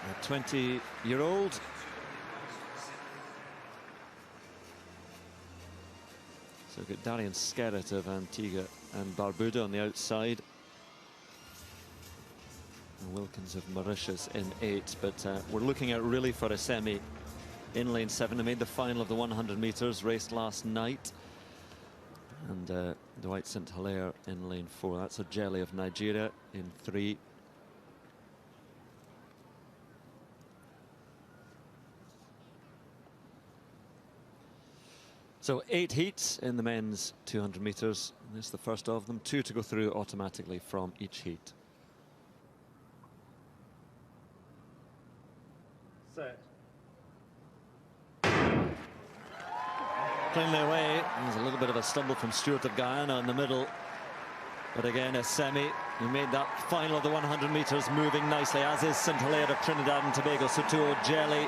a 20-year-old. So we've got Darian Skerritt of Antigua and Barbuda on the outside. And Wilkins of Mauritius in 8. But we're looking out really for a semi in lane 7. They made the final of the 100 meters, raced last night. And Dwight St. Hilaire in lane 4. That's Ojeli of Nigeria in 3. So 8 heats in the men's 200 meters. This is the first of them. 2 to go through automatically from each heat. Set. Cleanly away. There's a little bit of a stumble from Stewart of Guyana in the middle. But again, a semi. He made that final of the 100 meters moving nicely, as is St. Hilaire of Trinidad and Tobago. So to Ojeli.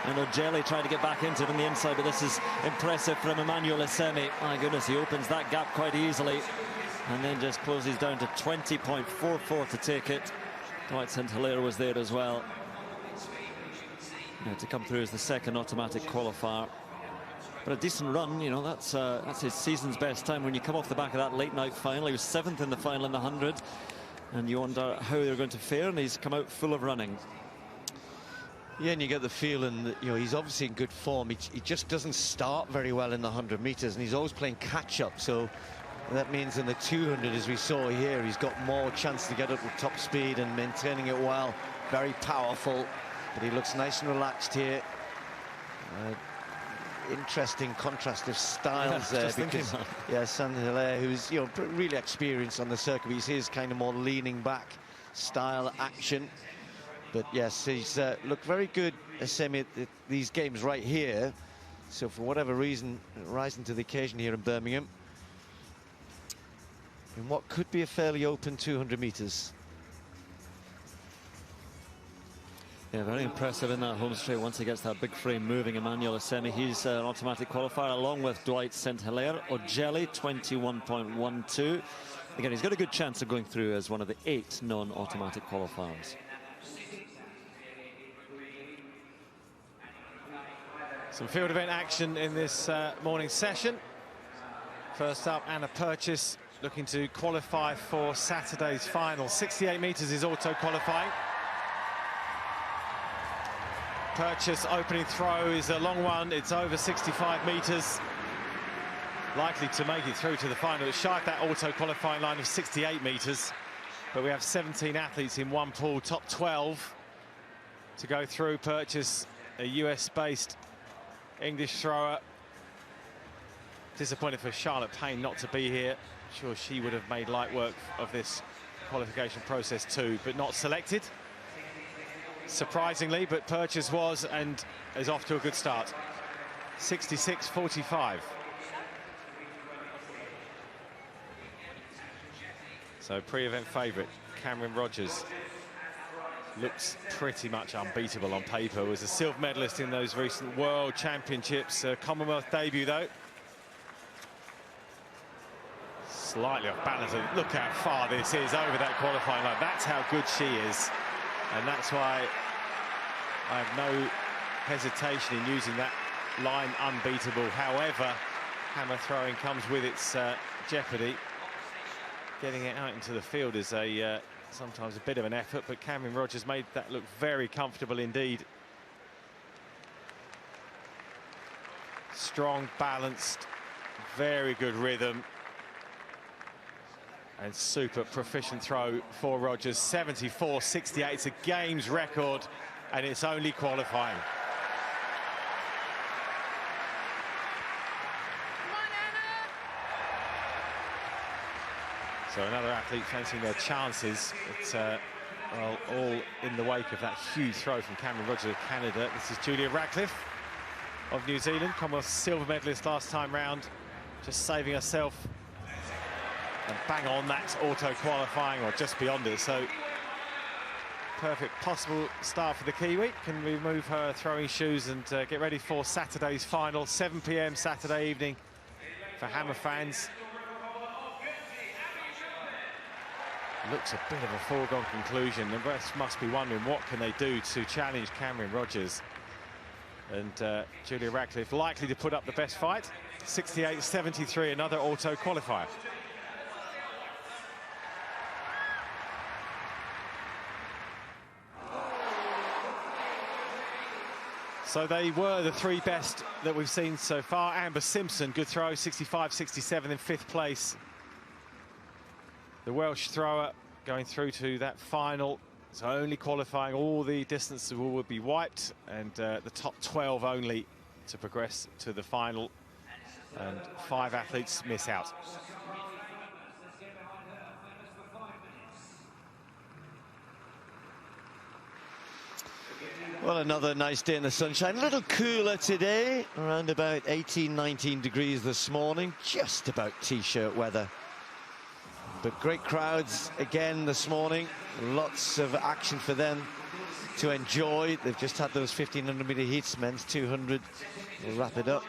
And Ojeli trying to get back into it on the inside, but this is impressive from Emmanuel Essemi. My goodness, he opens that gap quite easily and then just closes down to 20.44 to take it. Dwight St. Hilaire was there as well. To come through as the second automatic qualifier. But a decent run, you know, that's his season's best time. When you come off the back of that late night final, he was 7th in the final in the 100. And you wonder how they're going to fare, and he's come out full of running. Yeah, and you get the feeling that, you know, he's obviously in good form. He just doesn't start very well in the 100 meters, and he's always playing catch-up. So that means in the 200, as we saw here, he's got more chance to get up with top speed and maintaining it well. Very powerful, but he looks nice and relaxed here. Interesting contrast of styles there, because St. Hilaire, who's, you know, really experienced on the circuit, he sees kind of more leaning back style action. But yes, he's looked very good, Essemi, at these games right here. So for whatever reason, rising to the occasion here in Birmingham, in what could be a fairly open 200 meters. Yeah, very impressive in that home straight once he gets that big frame moving. Emmanuel Essemi, he's an automatic qualifier along with Dwight St. Hilaire. Ojeli, 21.12. Again, he's got a good chance of going through as one of the 8 non-automatic qualifiers. Some field event action in this morning session. First up, Anna Purchase looking to qualify for Saturday's final. 68 meters is auto qualifying. Purchase opening throw is a long one. It's over 65 meters. Likely to make it through to the final. It's shy of that auto qualifying line of 68 meters. But we have 17 athletes in one pool, top 12 to go through. Purchase, a US-based English thrower. Disappointed for Charlotte Payne not to be here. Sure, she would have made light work of this qualification process too, but not selected. Surprisingly, but Purchase was, and is off to a good start. 66.45. So pre-event favourite, Cameron Rogers, looks pretty much unbeatable on paper. Was a silver medalist in those recent World Championships. Commonwealth debut, though. Slightly off balance. Look how far this is over that qualifying line. That's how good she is. And that's why I have no hesitation in using that line, unbeatable. However, hammer throwing comes with its jeopardy. Getting it out into the field is sometimes a bit of an effort, but Cameron Rogers made that look very comfortable indeed. Strong, balanced, very good rhythm. And super proficient throw for Rogers. 74.68, it's a games record, and it's only qualifying. So another athlete fancying their chances. It's well, all in the wake of that huge throw from Cameron Rogers of Canada. This is Julia Radcliffe of New Zealand, Commonwealth silver medalist last time round, just saving herself. And bang on, that's auto qualifying, or just beyond it. So perfect possible start for the Kiwi. Can remove her throwing shoes and get ready for Saturday's final, 7 p.m. Saturday evening for Hammer fans. looks a bit of a foregone conclusion. The rest must be wondering what can they do to challenge Cameron Rogers. And Julia Radcliffe likely to put up the best fight. 68.73, another auto qualifier. So they were the three best that we've seen so far. Amber Simpson, good throw, 65.67 in 5th place. The Welsh thrower going through to that final. So only qualifying, all the distances will be wiped, and the top 12 only to progress to the final, and 5 athletes miss out. Well, another nice day in the sunshine. A little cooler today, around about 18, 19 degrees this morning. Just about t-shirt weather. But great crowds again this morning. Lots of action for them to enjoy. They've just had those 1500-meter heats. Men's 200 will wrap it up.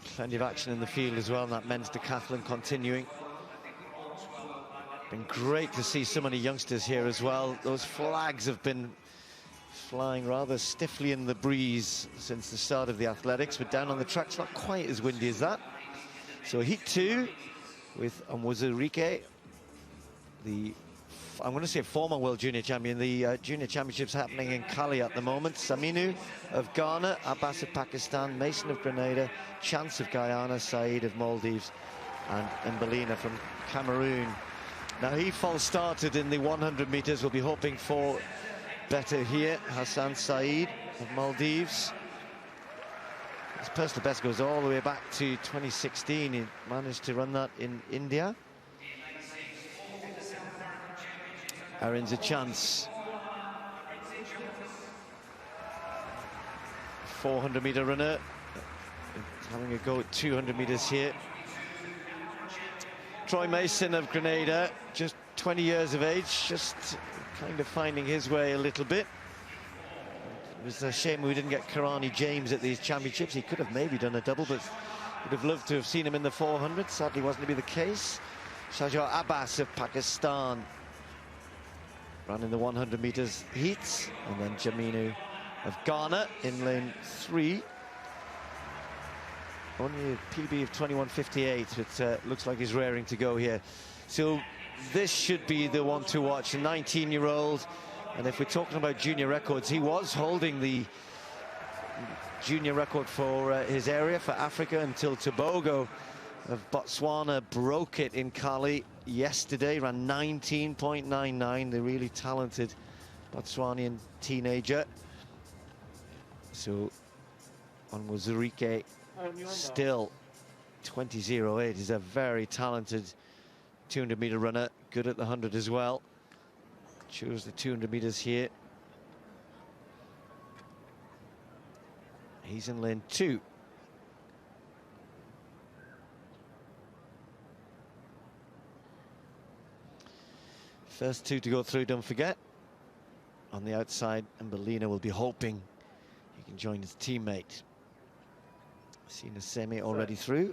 Plenty of action in the field as well, and that men's decathlon continuing. Been great to see so many youngsters here as well. Those flags have been flying rather stiffly in the breeze since the start of the athletics, but down on the track's not quite as windy as that. So heat 2 with Onwuzurike, the, I'm going to say former world junior champion. The junior championships happening in Cali at the moment. Saminu of Ghana, Abbas of Pakistan, Mason of Grenada, Chance of Guyana, Saeed of Maldives, and Mbelina from Cameroon. Now he false started in the 100 meters. We'll be hoping for better here. Hassan Saeed of Maldives. His personal best goes all the way back to 2016. He managed to run that in India. Aaron's a chance. 400-meter runner. Having a go at 200 meters here. Troy Mason of Grenada, just 20 years of age, just kind of finding his way a little bit. It was a shame we didn't get Karani James at these championships. He could have maybe done a double, but would have loved to have seen him in the 400. Sadly, wasn't to be the case. Shahjar Abbas of Pakistan ran in the 100 meters heats, and then Jaminu of Ghana in lane 3. Only a PB of 21.58, but looks like he's raring to go here. So this should be the one to watch, a 19-year-old. And if we're talking about junior records, he was holding the junior record for his area, for Africa, until Tobago of Botswana broke it in Cali yesterday, ran 19.99, the really talented Botswanian teenager. So Onwuzurike still 20.08. He's a very talented 200-meter runner, good at the 100 as well. Chose the 200 meters here. He's in lane 2. First 2 to go through, don't forget. On the outside, Mbelina will be hoping he can join his teammate. Seen a semi already through.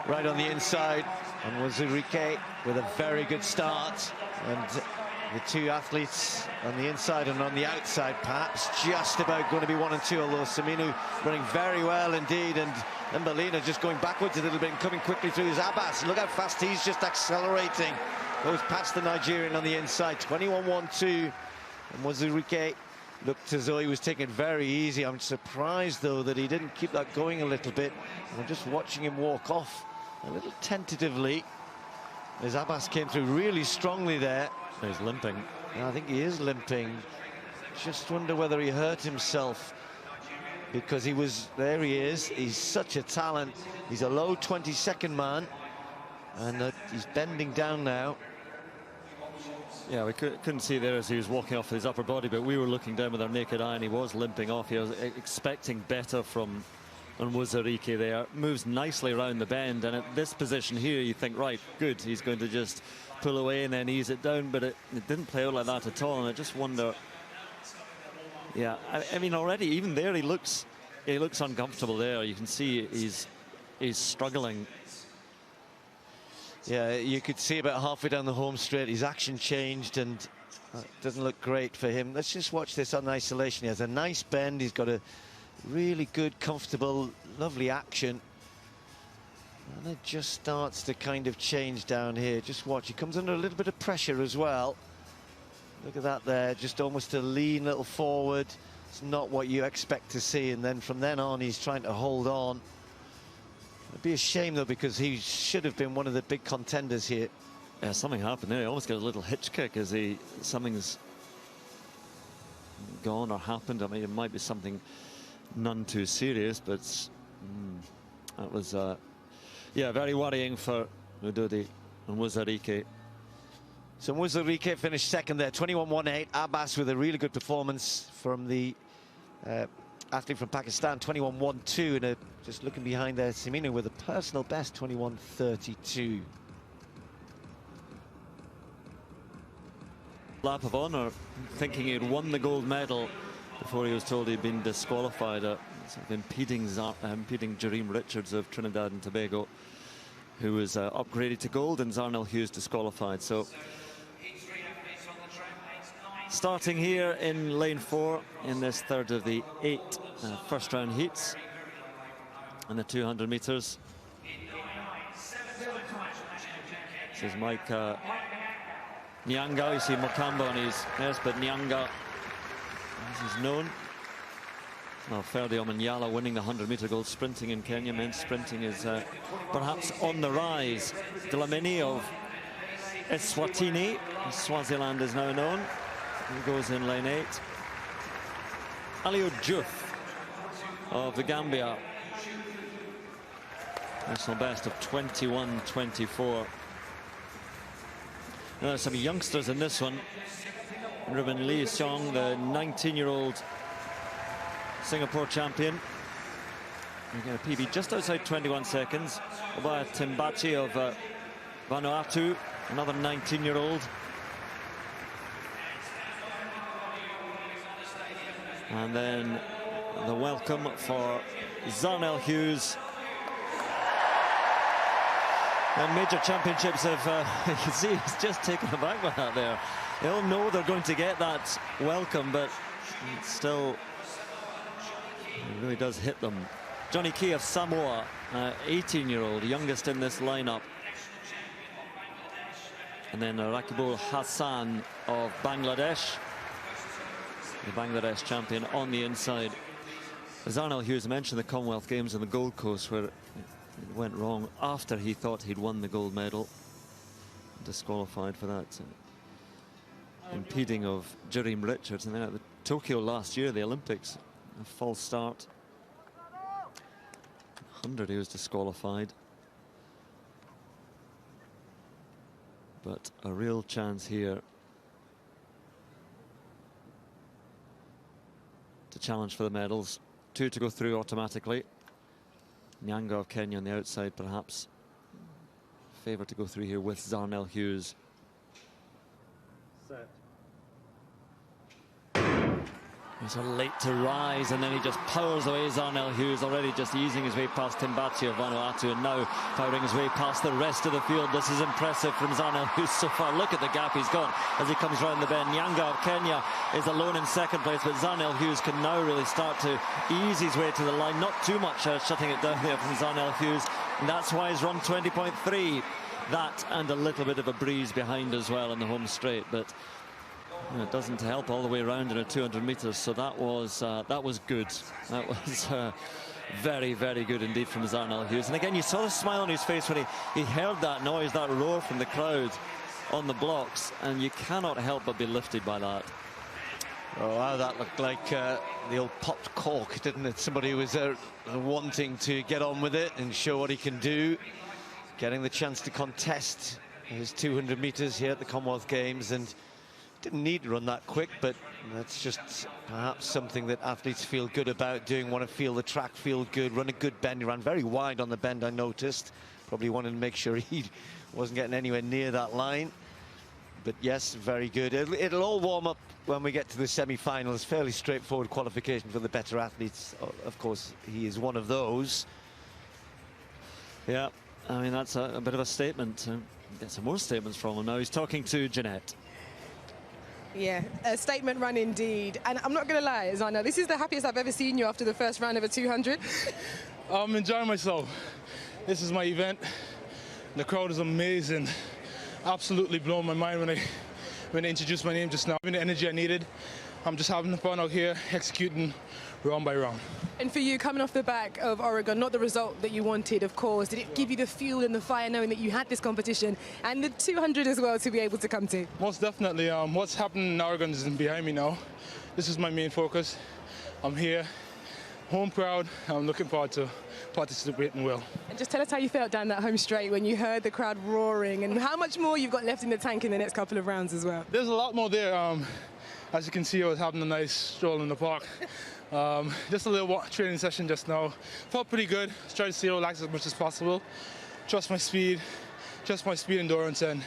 Right on the inside, Onwuzurike with a very good start. And the two athletes on the inside and on the outside, perhaps just about going to be 1 and 2, although Saminu running very well indeed, and Mbelina just going backwards a little bit and coming quickly through his Abbas. Look how fast he's just accelerating. Goes past the Nigerian on the inside, 21.12. Onwuzurike looked as though he was taking it very easy. I'm surprised, though, that he didn't keep that going a little bit. And I'm just watching him walk off a little tentatively as Abbas came through really strongly there. He's limping. I think he is limping. Just wonder whether he hurt himself, because he was, there he is. He's such a talent. He's a low 22nd man, and he's bending down now. Yeah, we couldn't see there as he was walking off with his upper body, but we were looking down with our naked eye, and he was limping off. He was expecting better from Onwuzurike there. Moves nicely around the bend, and at this position here, you think, right, good, he's going to just pull away and then ease it down, but it didn't play out like that at all, and I just wonder... Yeah, I mean, already, even there, he looks he looks uncomfortable there. You can see he's struggling. Yeah, you could see about halfway down the home straight, his action changed, and it doesn't look great for him. Let's just watch this on isolation. He has a nice bend. He's got a really good, comfortable, lovely action. And it just starts to kind of change down here. Just watch. He comes under a little bit of pressure as well. Look at that there. Just almost a lean little forward. It's not what you expect to see. And then from then on, he's trying to hold on. It'd be a shame, though, because he should have been one of the big contenders here. Yeah, something happened there. He almost got a little hitch kick as something's gone or happened. I mean, it might be something none too serious, but that was, yeah, very worrying for Ududi and Muzarike. So Muzarike finished second there, 21.18. Abbas with a really good performance from the athlete from Pakistan, 21.12, and just looking behind there, Semino with a personal best, 21.32. Lap of honour, thinking he'd won the gold medal before he was told he'd been disqualified, sort of impeding Jareem Richards of Trinidad and Tobago, who was upgraded to gold, and Zarnell Hughes disqualified. So starting here in lane 4 in this third of the 8 first round heats and the 200 metres. This is Mike Nyanga. You see Mokamba on his yes, but Nyanga, as he's known. Now Ferdi Omanyala winning the 100-metre gold sprinting in Kenya. Men's sprinting is perhaps on the rise. Dlamini of Eswatini, Swaziland is now known. He goes in lane 8. Aliou Diouf of the Gambia. National best of 21.24. Now there's some youngsters in this one. Ruben Lee Seong, the 19-year-old Singapore champion. Again, a PB just outside 21 seconds. Obaya Timbachi of Vanuatu, another 19-year-old. And then the welcome for Zarnell Hughes. And major championships have, you can see he's just taken aback with that there. They all know they're going to get that welcome, but it's still, it really does hit them. Johnny Key of Samoa, 18-year-old, youngest in this lineup. And then Rakibul Hassan of Bangladesh, the Bangladesh champion on the inside. As Zarnell Hughes mentioned, the Commonwealth Games on the Gold Coast, where it went wrong after he thought he'd won the gold medal. Disqualified for that impeding of Jareem Richards. And then at the Tokyo last year, the Olympics, a false start. 100 he was disqualified. But a real chance here to challenge for the medals. 2 to go through automatically. Nyanga of Kenya on the outside, perhaps favoured to go through here with Zarnell Hughes. Set. He's sort of late to rise, and then he just powers away. Zarnell Hughes already just easing his way past Timbachi of Vanuatu, and now powering his way past the rest of the field. This is impressive from Zarnell Hughes so far. Look at the gap he's got as he comes round the bend. Nyanga of Kenya is alone in second place, but Zarnell Hughes can now really start to ease his way to the line. Not too much shutting it down there from Zarnell Hughes, and that's why he's run 20.3. That and a little bit of a breeze behind as well in the home straight, but it doesn't help all the way around in a 200 metres. So that was good. That was very, very good indeed from Zarnell Hughes. And again, you saw the smile on his face when he heard that noise, that roar from the crowd on the blocks, and you cannot help but be lifted by that. Oh, wow, that looked like the old popped cork, didn't it? Somebody who was wanting to get on with it and show what he can do, getting the chance to contest his 200 metres here at the Commonwealth Games, and didn't need to run that quick, but that's just perhaps something that athletes feel good about doing, want to feel the track, feel good, run a good bend. He ran very wide on the bend, I noticed. Probably wanted to make sure he wasn't getting anywhere near that line. But yes, very good. It'll all warm up when we get to the semi-finals. Fairly straightforward qualification for the better athletes. Of course, he is one of those. Yeah, I mean, that's a bit of a statement. Get some more statements from him now. He's talking to Jeanette. Yeah, a statement run indeed. And I'm not going to lie, Zana, this is the happiest I've ever seen you after the first round of a 200. I'm enjoying myself. This is my event. The crowd is amazing. Absolutely blown my mind when they introduced my name just now. Having the energy I needed. I'm just having fun out here, executing round by round. And for you, coming off the back of Oregon, not the result that you wanted, of course, did it give you the fuel and the fire knowing that you had this competition and the 200 as well to be able to come to? Most definitely. What's happening in Oregon is behind me now. This is my main focus. I'm here, home proud. I'm looking forward to participating well. And just tell us how you felt down that home straight when you heard the crowd roaring, and how much more you've got left in the tank in the next couple of rounds as well. There's a lot more there. As you can see, I was having a nice stroll in the park. Just a little training session just now. Felt pretty good. Just trying to stay relaxed as much as possible. Trust my speed, endurance, and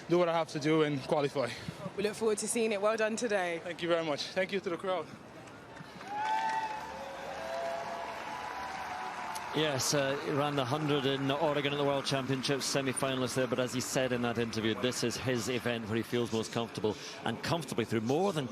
do what I have to do and qualify. We look forward to seeing it. Well done today. Thank you very much. Thank you to the crowd. Yes, he ran the 100 in Oregon at the World Championships, semi-finalist there, but as he said in that interview, this is his event where he feels most comfortable, and comfortably through more than